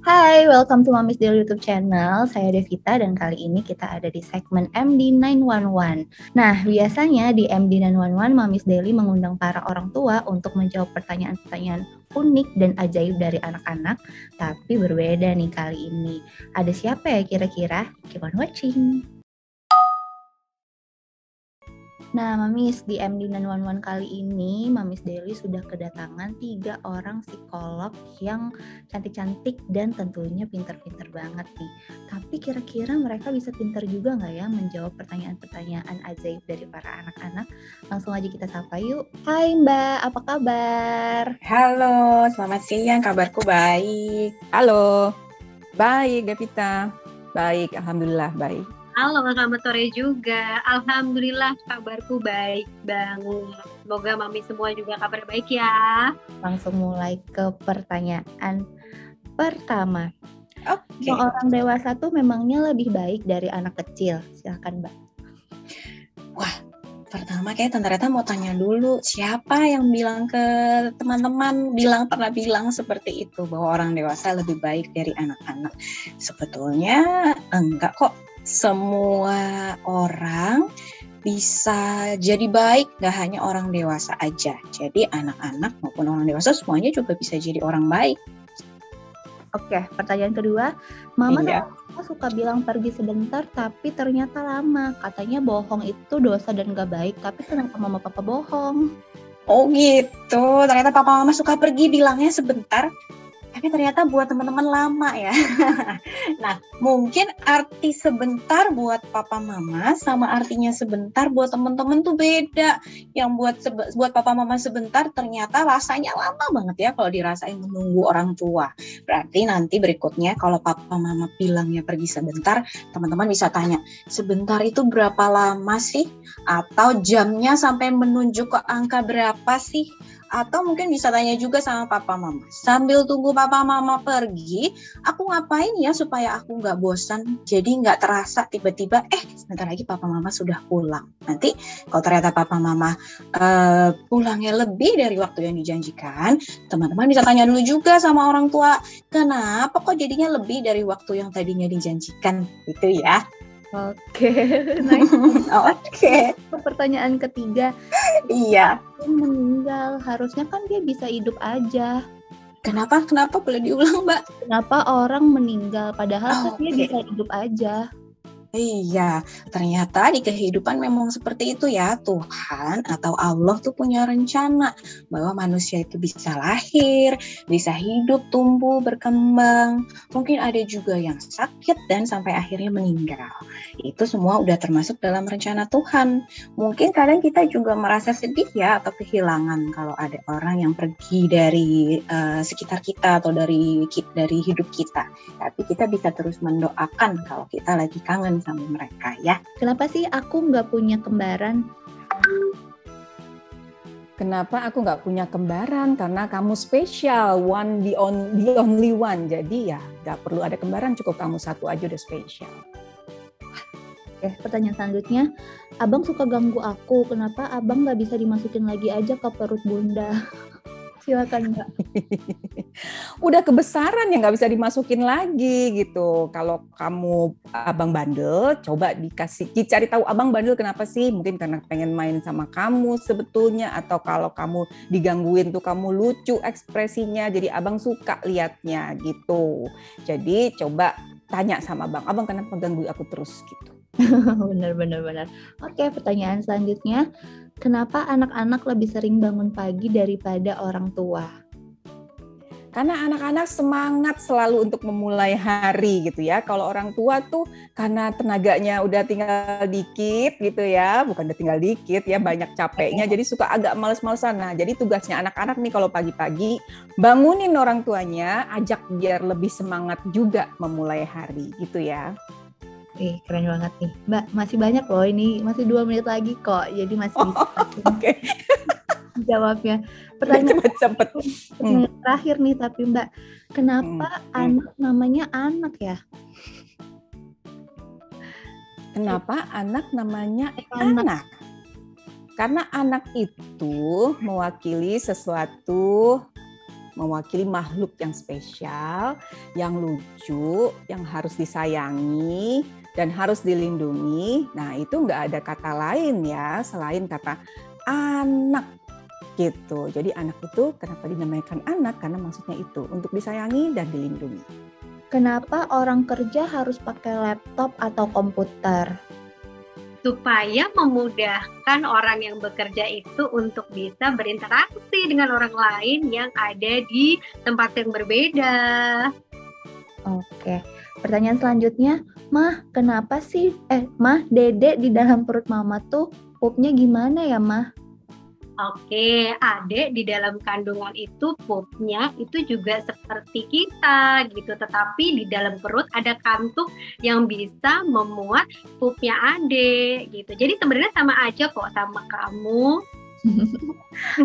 Hai, welcome to Mommy's Daily YouTube channel. Saya Devita dan kali ini kita ada di segmen MD 911. Nah, biasanya di MD 911, Mommy's Daily mengundang para orang tua untuk menjawab pertanyaan-pertanyaan unik dan ajaib dari anak-anak, tapi berbeda nih kali ini. Ada siapa ya kira-kira? Keep on watching. Nah, Mamis, di MD 911 kali ini, Mamis Daily sudah kedatangan 3 orang psikolog yang cantik-cantik dan tentunya pinter-pinter banget nih. Tapi kira-kira mereka bisa pinter juga nggak ya menjawab pertanyaan-pertanyaan ajaib dari para anak-anak? Langsung aja kita sapa yuk. Hai Mbak, apa kabar? Halo, selamat siang, kabarku baik. Halo, baik Devita, baik, alhamdulillah baik. Halo, selamat sore juga. Alhamdulillah kabarku baik banget. Semoga Mami semua juga kabar baik ya. Langsung mulai ke pertanyaan pertama. Oke. Orang dewasa tuh memangnya lebih baik dari anak kecil? Silakan Mbak. Wah, pertama kayak Tante Reta mau tanya dulu, siapa yang bilang ke teman-teman, pernah bilang seperti itu, bahwa orang dewasa lebih baik dari anak-anak? Sebetulnya enggak kok. Semua orang bisa jadi baik, gak hanya orang dewasa aja. Jadi anak-anak maupun orang dewasa semuanya juga bisa jadi orang baik. Oke, pertanyaan kedua. Mama sama Papa suka bilang pergi sebentar, tapi ternyata lama. Katanya bohong itu dosa dan gak baik, tapi kenapa Mama Papa bohong? Oh gitu, ternyata Papa Mama suka pergi bilangnya sebentar, tapi ternyata buat teman-teman lama ya. Nah, mungkin arti sebentar buat papa mama sama artinya sebentar buat teman-teman tuh beda. Yang buat papa mama sebentar ternyata rasanya lama banget ya kalau dirasain menunggu orang tua. Berarti nanti berikutnya kalau papa mama bilangnya pergi sebentar, teman-teman bisa tanya, sebentar itu berapa lama sih? Atau jamnya sampai menunjuk ke angka berapa sih? Atau mungkin bisa tanya juga sama papa mama, sambil tunggu papa mama pergi, aku ngapain ya supaya aku nggak bosan, jadi nggak terasa tiba-tiba sebentar lagi papa mama sudah pulang. Nanti kalau ternyata papa mama pulangnya lebih dari waktu yang dijanjikan, teman-teman bisa tanya dulu juga sama orang tua, kenapa kok jadinya lebih dari waktu yang tadinya dijanjikan, gitu ya. Oke, nice. Oke. Pertanyaan ketiga. Iya. Meninggal, harusnya kan dia bisa hidup aja. Kenapa boleh diulang, Mbak? Kenapa orang meninggal padahal dia bisa hidup aja? Iya, ternyata di kehidupan memang seperti itu ya. Tuhan atau Allah tuh punya rencana bahwa manusia itu bisa lahir, bisa hidup, tumbuh, berkembang. Mungkin ada juga yang sakit dan sampai akhirnya meninggal. Itu semua udah termasuk dalam rencana Tuhan. Mungkin kadang kita juga merasa sedih ya atau kehilangan kalau ada orang yang pergi dari sekitar kita atau dari hidup kita. Tapi kita bisa terus mendoakan kalau kita lagi kangen sama mereka ya. Kenapa sih aku nggak punya kembaran? Kenapa aku nggak punya kembaran? Karena kamu spesial, the only one. Jadi ya nggak perlu ada kembaran, cukup kamu satu aja udah spesial. Oke, pertanyaan selanjutnya. Abang suka ganggu aku, kenapa abang nggak bisa dimasukin lagi aja ke perut bunda? Silakan Mbak. Udah kebesaran ya nggak bisa dimasukin lagi gitu. Kalau kamu abang bandel, coba cari tahu abang bandel kenapa sih? Mungkin karena pengen main sama kamu sebetulnya, atau kalau kamu digangguin tuh kamu lucu ekspresinya, jadi abang suka liatnya gitu. Jadi coba tanya sama abang kenapa ganggu aku terus gitu. Benar. Oke, pertanyaan selanjutnya. Kenapa anak-anak lebih sering bangun pagi daripada orang tua? Karena anak-anak semangat selalu untuk memulai hari gitu ya. Kalau orang tua tuh karena tenaganya udah tinggal dikit gitu ya. Bukan udah tinggal dikit ya, banyak capeknya. Jadi suka agak males-malesan. Nah, jadi tugasnya anak-anak nih kalau pagi-pagi bangunin orang tuanya, ajak biar lebih semangat juga memulai hari gitu ya. Keren banget nih. Mbak, masih banyak loh ini. Masih 2 menit lagi kok. Jadi masih bisa jawabnya. Pertanyaan cepet. Terakhir nih tapi Mbak. Kenapa anak namanya anak ya? Kenapa anak namanya anak? Karena anak itu mewakili sesuatu mewakili makhluk yang spesial, yang lucu, yang harus disayangi dan harus dilindungi. Nah, itu nggak ada kata lain ya selain kata anak gitu. Jadi anak itu kenapa dinamakan anak? Karena maksudnya itu untuk disayangi dan dilindungi. Kenapa orang kerja harus pakai laptop atau komputer? Supaya memudahkan orang yang bekerja itu untuk bisa berinteraksi dengan orang lain yang ada di tempat yang berbeda. Oke, pertanyaan selanjutnya, kenapa sih, Dede di dalam perut Mama tuh pupnya gimana ya, Mah? Oke, Adek di dalam kandungan itu pupnya itu juga seperti kita gitu, tetapi di dalam perut ada kantuk yang bisa memuat pupnya Adek gitu. Jadi sebenarnya sama aja kok sama kamu.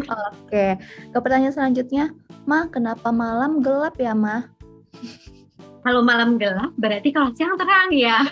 Oke, ke pertanyaan selanjutnya, kenapa malam gelap ya, Mah? Kalau malam gelap berarti kalau siang terang ya.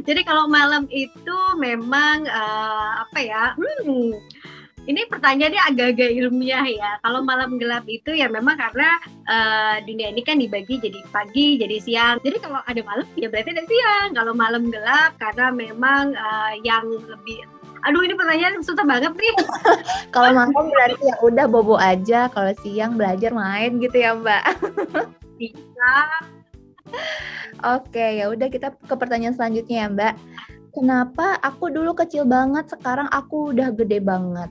Jadi kalau malam itu memang ini pertanyaannya agak-agak ilmiah ya. Kalau malam gelap itu ya memang karena dunia ini kan dibagi jadi pagi, jadi siang. Jadi kalau ada malam ya berarti ada siang. Kalau malam gelap karena memang yang lebih... Aduh, ini pertanyaan susah banget nih. Kalau malam berarti ya udah bobo aja. Kalau siang belajar main gitu ya, Mbak. Bisa. Oke, ya udah kita ke pertanyaan selanjutnya ya, Mbak. Kenapa aku dulu kecil banget, sekarang aku udah gede banget?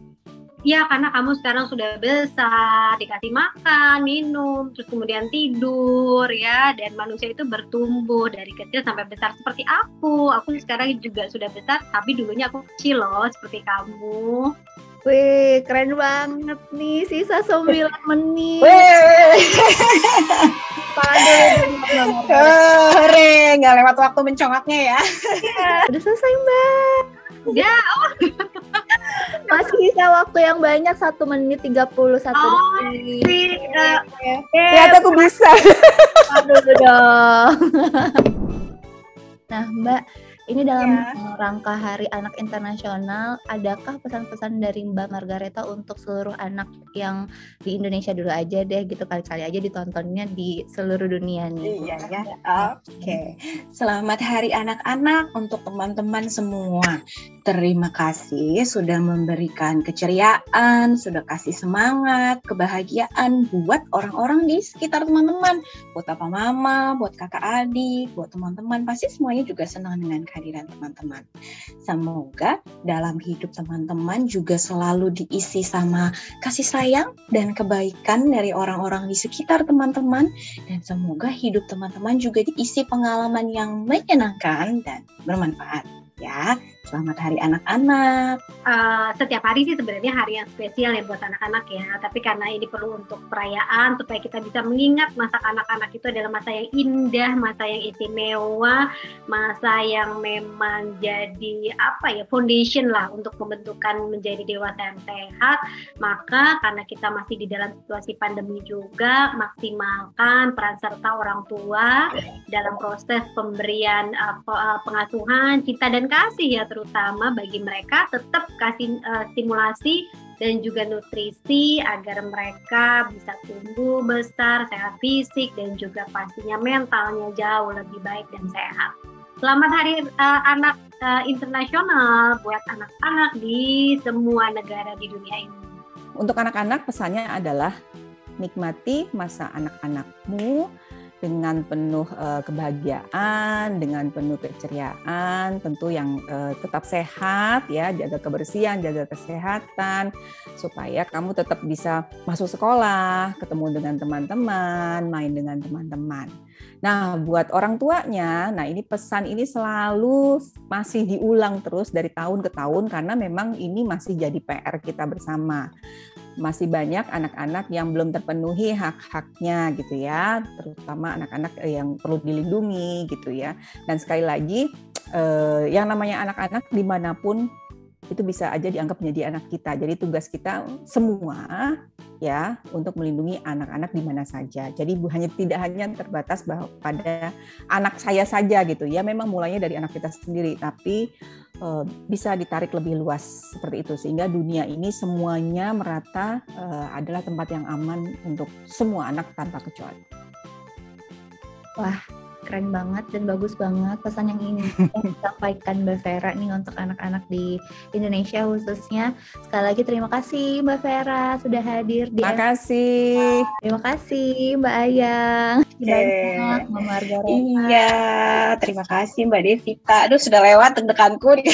Ya, karena kamu sekarang sudah besar, dikasih makan, minum, terus kemudian tidur, ya. Dan manusia itu bertumbuh dari kecil sampai besar seperti aku. Aku sekarang juga sudah besar, tapi dulunya aku kecil loh, seperti kamu. Wih, keren banget nih, sisa 9 menit. Hore, nggak lewat waktu mencongaknya ya. Udah selesai, Mbak. Ya, masih sisa waktu yang banyak, 1 menit 31 detik. Ternyata aku bisa. Aduh dong. Nah, Mbak, ini dalam rangka Hari Anak Internasional, adakah pesan-pesan dari Mbak Margareta untuk seluruh anak yang di Indonesia dulu aja deh, gitu, kali-kali aja ditontonnya di seluruh dunia nih. Iya ya, oke. Selamat Hari Anak-anak untuk teman-teman semua. Terima kasih sudah memberikan keceriaan, sudah kasih semangat, kebahagiaan buat orang-orang di sekitar teman-teman. Buat papa mama, buat kakak adik, buat teman-teman. Pasti semuanya juga senang dengan kehadiran teman-teman. Semoga dalam hidup teman-teman juga selalu diisi sama kasih sayang dan kebaikan dari orang-orang di sekitar teman-teman. Dan semoga hidup teman-teman juga diisi pengalaman yang menyenangkan dan bermanfaat. Ya, selamat Hari Anak-anak. Setiap hari sih sebenarnya hari yang spesial ya buat anak-anak ya. Tapi karena ini perlu untuk perayaan supaya kita bisa mengingat masa anak-anak itu adalah masa yang indah, masa yang istimewa, masa yang memang jadi foundation lah untuk pembentukan menjadi dewasa yang sehat. Maka karena kita masih di dalam situasi pandemi juga, maksimalkan peran serta orang tua dalam proses pemberian pengasuhan, cinta dan kasih ya, terutama bagi mereka tetap kasih stimulasi dan juga nutrisi agar mereka bisa tumbuh besar, sehat fisik dan juga pastinya mentalnya jauh lebih baik dan sehat. Selamat Hari Anak Internasional buat anak-anak di semua negara di dunia ini. Untuk anak-anak pesannya adalah nikmati masa anak-anakmu dengan penuh kebahagiaan, dengan penuh keceriaan, tentu yang tetap sehat ya, jaga kebersihan, jaga kesehatan, supaya kamu tetap bisa masuk sekolah, ketemu dengan teman-teman, main dengan teman-teman. Nah, buat orang tuanya, ini pesan ini selalu masih diulang terus dari tahun ke tahun karena memang ini masih jadi PR kita bersama. Masih banyak anak-anak yang belum terpenuhi hak-haknya gitu ya, terutama anak-anak yang perlu dilindungi gitu ya. Dan sekali lagi, yang namanya anak-anak dimanapun itu bisa aja dianggap menjadi anak kita. Jadi tugas kita semua ya untuk melindungi anak-anak di mana saja. Jadi tidak hanya terbatas pada anak saya saja gitu ya. Memang mulainya dari anak kita sendiri, tapi bisa ditarik lebih luas seperti itu sehingga dunia ini semuanya merata adalah tempat yang aman untuk semua anak tanpa kecuali. Wah, keren banget dan bagus banget pesan yang ingin disampaikan Mbak Vera nih untuk anak-anak di Indonesia khususnya. Sekali lagi terima kasih Mbak Vera sudah hadir di Makasih. Terima kasih Mbak Ayang. Banyak Mbak Margareta. Iya, terima kasih Mbak Devita. Aduh, sudah lewat deg-deganku nih.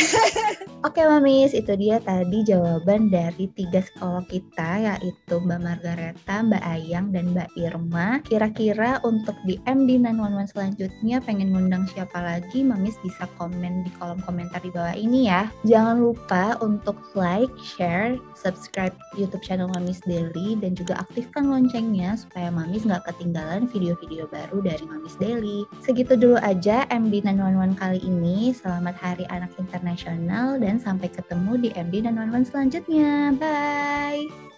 Oke Mamis, itu dia tadi jawaban dari 3 psikolog kita, yaitu Mbak Margareta, Mbak Ayang, dan Mbak Irma. Kira-kira untuk di MD 911 selanjutnya pengen ngundang siapa lagi, Mamis bisa komen di kolom komentar di bawah ini ya. Jangan lupa untuk like, share, subscribe YouTube channel Mamis Daily, dan juga aktifkan loncengnya supaya Mamis nggak ketinggalan video-video baru dari Mamis Daily. Segitu dulu aja MD 911 kali ini. Selamat Hari Anak Internasional dan sampai ketemu di MD 911 selanjutnya. Bye!